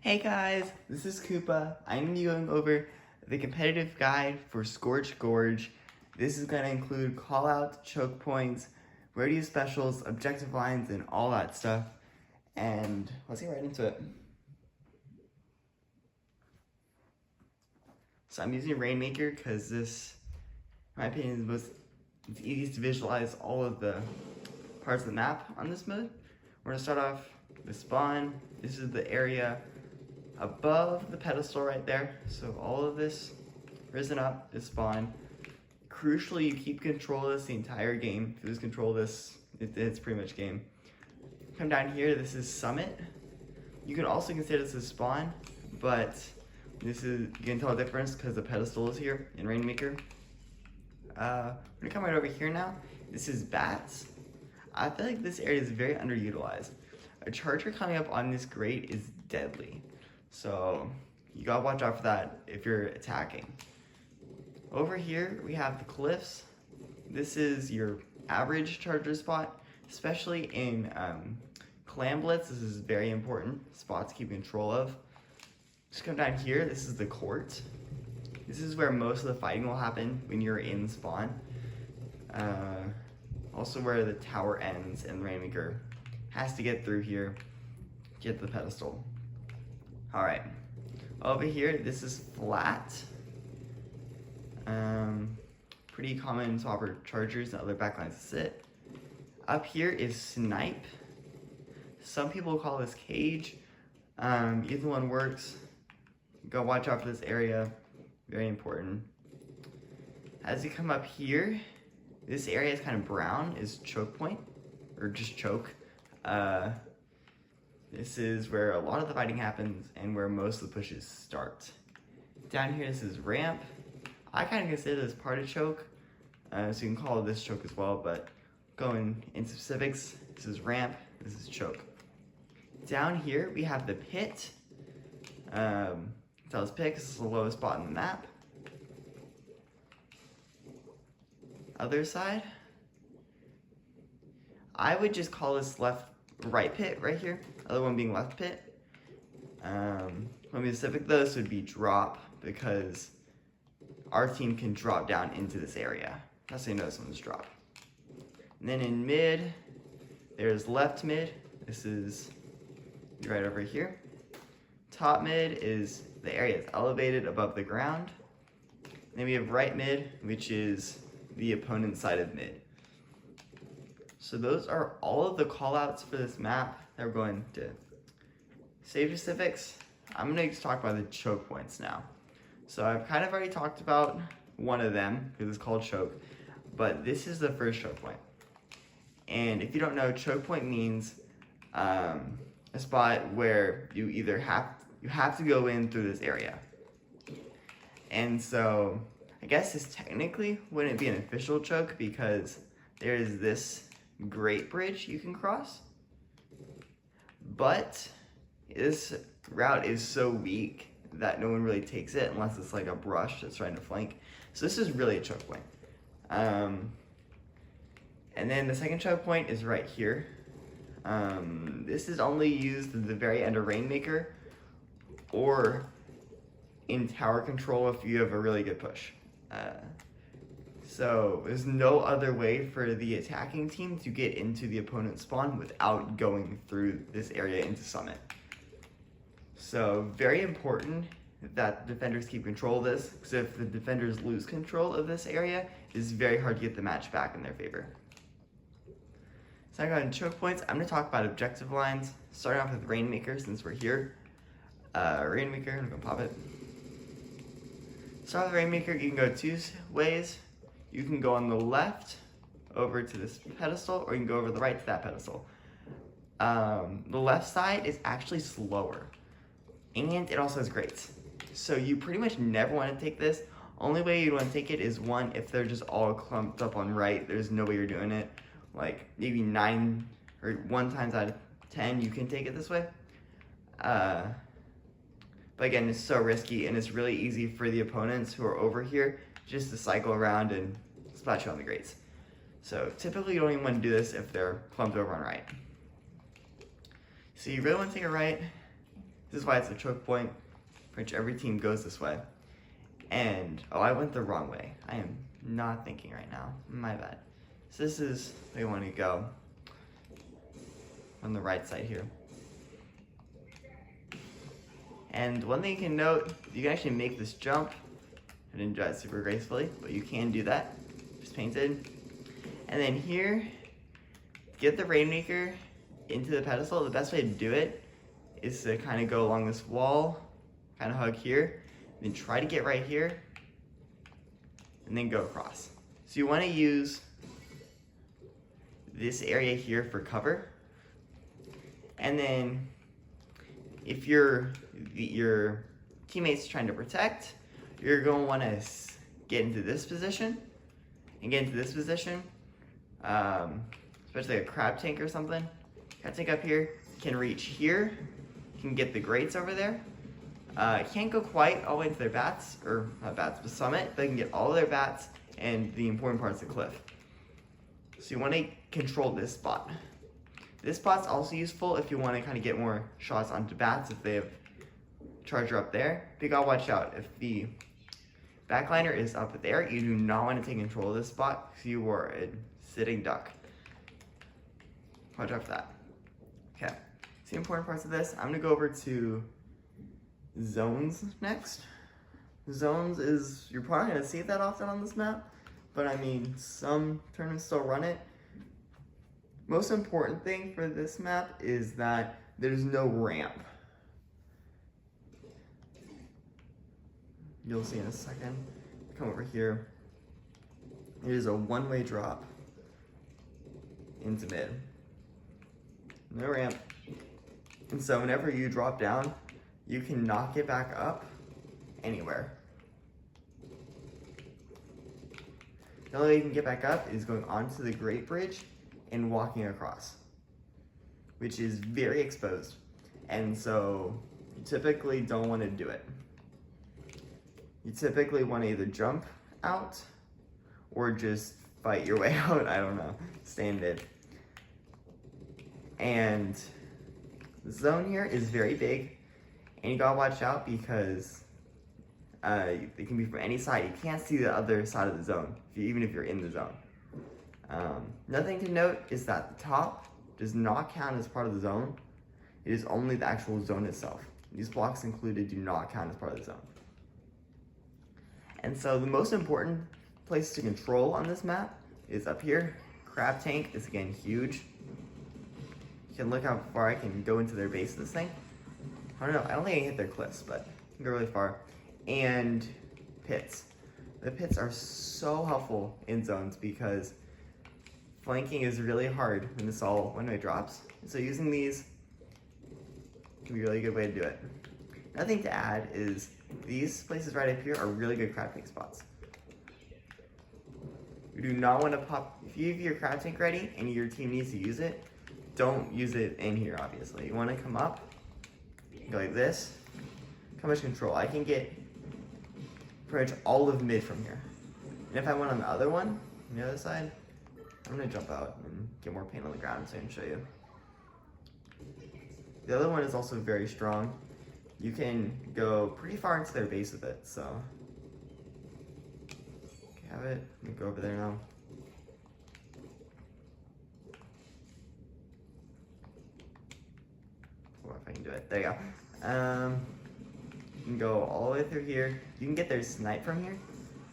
Hey guys, this is Koopa. I'm going to be going over the competitive guide for Scorch Gorge. This is going to include callouts, choke points, rodeo specials, objective lines, and all that stuff. And let's get right into it. So I'm using Rainmaker because this, in my opinion, it's easiest to visualize all of the parts of the map on this mode. We're going to start off with spawn. This is the area above the pedestal right there. So all of this risen up is spawn. Crucially, you keep control of this the entire game. If you lose control of this, it's pretty much game. Come down here, this is summit. You can also consider this as spawn, but this is, you can tell the difference because the pedestal is here in Rainmaker. We're gonna come right over here now. This is bats. I feel like this area is very underutilized. A charger coming up on this grate is deadly. So you gotta watch out for that if you're attacking. Over here, we have the cliffs. This is your average charger spot, especially in clam blitz. This is very important spot to keep control of. Just come down here, this is the court. This is where most of the fighting will happen when you're in spawn. Also where the tower ends and Rainmaker has to get through here, get the pedestal. All right, over here, this is flat. Pretty common spot for chargers and other backlines to sit. Up here is snipe. Some people call this cage. Either one works. Go watch out for this area, very important. As you come up here, this area is kind of brown, is choke point, or just choke. This is where a lot of the fighting happens and where most of the pushes start. Down here, this is ramp. I kind of consider this part of choke, so you can call this choke as well, but going into specifics, this is ramp, this is choke. Down here, we have the pit. Tells pick, this is the lowest spot in the map. Other side, I would just call this right pit right here, other one being left pit. Let me be specific though, this would be drop because our team can drop down into this area. That's how you know this one's drop. And then in mid, there's left mid. This is right over here. Top mid is the area that's elevated above the ground. And then we have right mid, which is the opponent's side of mid. So those are all of the callouts for this map that we're going to save specifics. I'm going to talk about the choke points now. So I've kind of already talked about one of them because it's called choke, but this is the first choke point. And if you don't know, choke point means a spot where you either have to go in through this area. And so I guess this technically wouldn't be an official choke because there is this great bridge you can cross, but this route is so weak that no one really takes it unless it's like a brush that's trying to flank. So this is really a choke point. And then the second choke point is right here. This is only used at the very end of Rainmaker or in tower control if you have a really good push. So there's no other way for the attacking team to get into the opponent's spawn without going through this area into summit. So very important that the defenders keep control of this, because if the defenders lose control of this area, it's very hard to get the match back in their favor. So I got in choke points. I'm going to talk about objective lines, starting off with Rainmaker since we're here. Rainmaker, I'm going to pop it. Start with Rainmaker, you can go two ways. You can go on the left over to this pedestal, or you can go over the right to that pedestal. The left side is actually slower, and it also has grates. So you pretty much never want to take this. Only way you'd want to take it is one, if they're just all clumped up on right, there's no way you're doing it. Like maybe 9 or 1 times out of 10 you can take it this way. But again, it's so risky and it's really easy for the opponents who are over here just to cycle around and splash you on the grates. So typically you don't even want to do this if they're clumped over on right. So you really want to take it right. This is why it's a choke point, for which every team goes this way. And, oh, I went the wrong way. I am not thinking right now. My bad. So this is where you want to go on the right side here. And one thing you can note, you can actually make this jump. I didn't do it super gracefully, but you can do that. Just painted. And then here, get the Rainmaker into the pedestal. The best way to do it is to kind of go along this wall, kind of hug here, then try to get right here, and then go across. So you want to use this area here for cover. And then if your teammate's trying to protect, you're going to want to get into this position and get into this position, especially a crab tank or something. Crab tank up here can reach here, can get the grates over there. Can't go quite all the way to their bats, or not bats, but summit. They can get all of their bats and the important parts of the cliff. So you want to control this spot. This spot's also useful if you want to kind of get more shots onto bats if they have charger up there. But you gotta watch out. If the backliner is up there, you do not want to take control of this spot because you are a sitting duck. Watch out for that. Okay, so the important parts of this, I'm gonna go over to zones next. Zones is, you're probably gonna see that often on this map, but I mean, some tournaments still run it. Most important thing for this map is that there's no ramp. You'll see in a second. Come over here. It is a one-way drop into mid. No ramp. And so whenever you drop down, you cannot get back up anywhere. The only way you can get back up is going onto the Great Bridge and walking across, which is very exposed. And so you typically don't want to do it. You typically want to either jump out or just fight your way out. I don't know, stay in mid. And the zone here is very big, and you gotta watch out because it can be from any side. You can't see the other side of the zone, even if you're in the zone. Another thing to note is that the top does not count as part of the zone. It is only the actual zone itself. These blocks included do not count as part of the zone. And so the most important place to control on this map is up here. Crab tank is again huge. You can look how far I can go into their base of this thing. I don't know, I don't think I can hit their cliffs, but I can go really far. And pits. The pits are so helpful in zones because flanking is really hard when it's all one-way drops. So using these can be a really good way to do it. Another thing to add is these places right up here are really good crab tank spots. You do not want to pop, if you have your crab tank ready and your team needs to use it, don't use it in here obviously. You want to come up, go like this, come as control. I can get pretty much all of mid from here. And if I went on the other one, on the other side, I'm going to jump out and get more paint on the ground so I can show you. The other one is also very strong. You can go pretty far into their base with it, so. Okay, have it. Let me go over there now. Well, if I can do it. There you go. You can go all the way through here. You can get their snipe from here.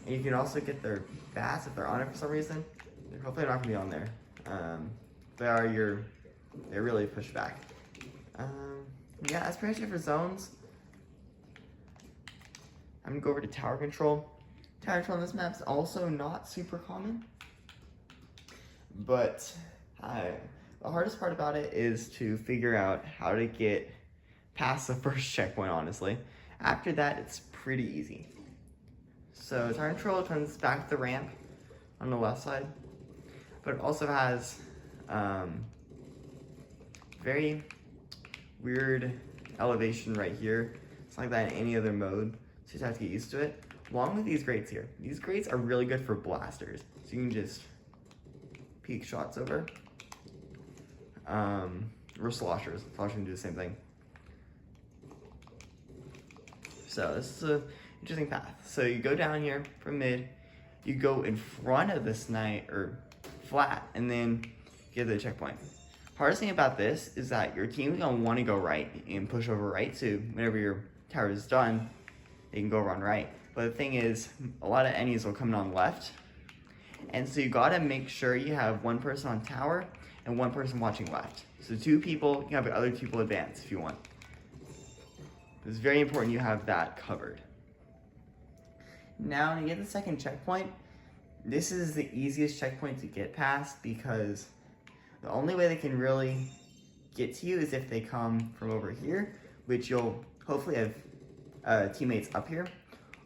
And you can also get their bats if they're on it for some reason. They're hopefully not gonna be on there. They're really pushed back. Yeah, that's pretty much it for zones. I'm gonna go over to tower control. Tower control on this map's also not super common, but the hardest part about it is to figure out how to get past the first checkpoint, honestly. After that, it's pretty easy. So tower control turns back the ramp on the left side, but it also has very weird elevation right here. It's like that in any other mode, so you just have to get used to it. Along with these grates here. These grates are really good for blasters, so you can just peek shots over. Or sloshers. Sloshers can do the same thing. So this is an interesting path. So you go down here from mid, you go in front of this knight, or flat, and then get the checkpoint. Hardest thing about this is that your team is going to want to go right and push over right, so whenever your tower is done, they can go run right. But the thing is, a lot of enemies will come in on left, and so you got to make sure you have one person on tower and one person watching left. So 2 people, you can have the other 2 people advance if you want. It's very important you have that covered. Now, when you get the second checkpoint, this is the easiest checkpoint to get past because the only way they can really get to you is if they come from over here, which you'll hopefully have teammates up here,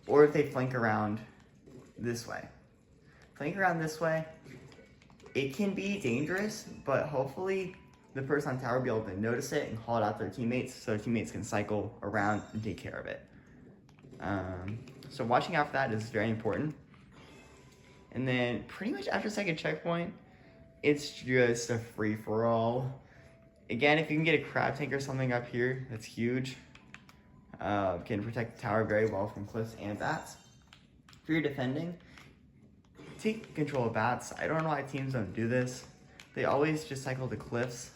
or if they flank around this way. Flank around this way, it can be dangerous, but hopefully the person on tower will be able to notice it and call it out to their teammates so their teammates can cycle around and take care of it. So watching out for that is very important. And then pretty much after second checkpoint, it's just a free-for-all. Again, if you can get a crab tank or something up here, that's huge. Can protect the tower very well from cliffs and bats. If you're defending, take control of bats. I don't know why teams don't do this. They always just cycle the cliffs.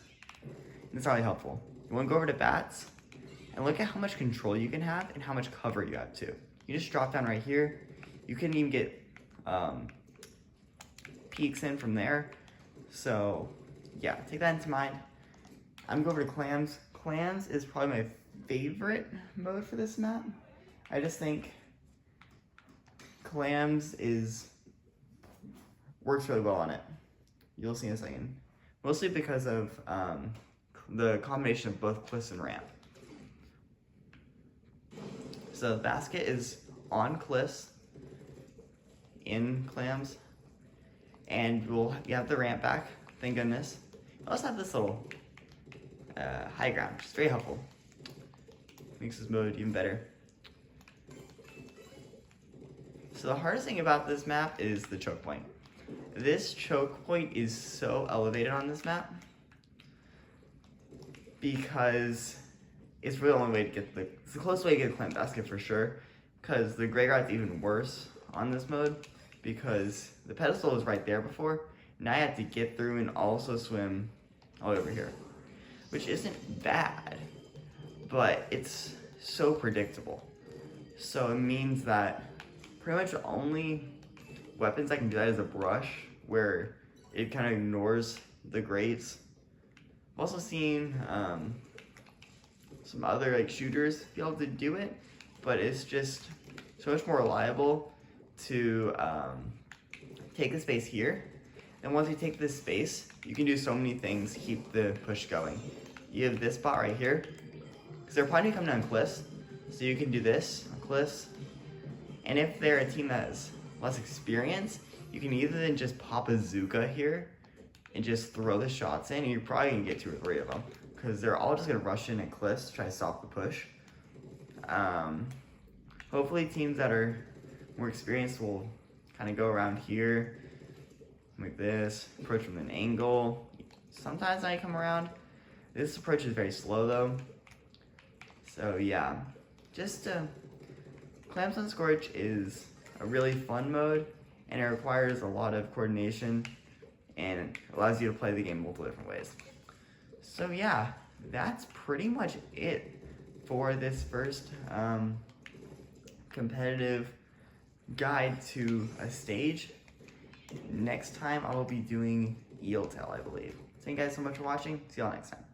It's not really helpful. You want to go over to bats and look at how much control you can have and how much cover you have too. You just drop down right here. You can even get peeks in from there. So yeah, take that into mind. I'm going over to clams. Clams is probably my favorite mode for this map. I just think clams works really well on it. You'll see in a second. Mostly because of the combination of both cliffs and ramp. So the basket is on cliffs in clams, and you have the ramp back, thank goodness. You also have this little high ground, which is very helpful. Makes this mode even better. So the hardest thing about this map is the choke point. This choke point is so elevated on this map because it's really the only way to get it's the closest way to get a clam basket for sure, because the graveyard's even worse on this mode because the pedestal was right there before. Now I have to get through and also swim all over here, which isn't bad, but it's so predictable. So it means that pretty much the only weapons I can do that is a brush, where it kind of ignores the grates. I've also seen some other like shooters be able to do it, but it's just so much more reliable to take the space here. And once you take this space, you can do so many things to keep the push going. You have this spot right here, because they're probably coming down cliffs, so you can do this on cliffs. And if they're a team that has less experience, you can either just pop a Zuka here and just throw the shots in, and you're probably gonna get 2 or 3 of them, because they're all just gonna rush in at cliffs to try to stop the push. Hopefully teams that are more experienced will kind of go around here like this, approach from an angle. Sometimes I come around. This approach is very slow though. So yeah, just Clams on Scorch is a really fun mode, and it requires a lot of coordination and allows you to play the game multiple different ways. So yeah, that's pretty much it for this first competitive guide to a stage. Next time I will be doing Eel Tail, I believe. Thank you guys so much for watching. See y'all next time.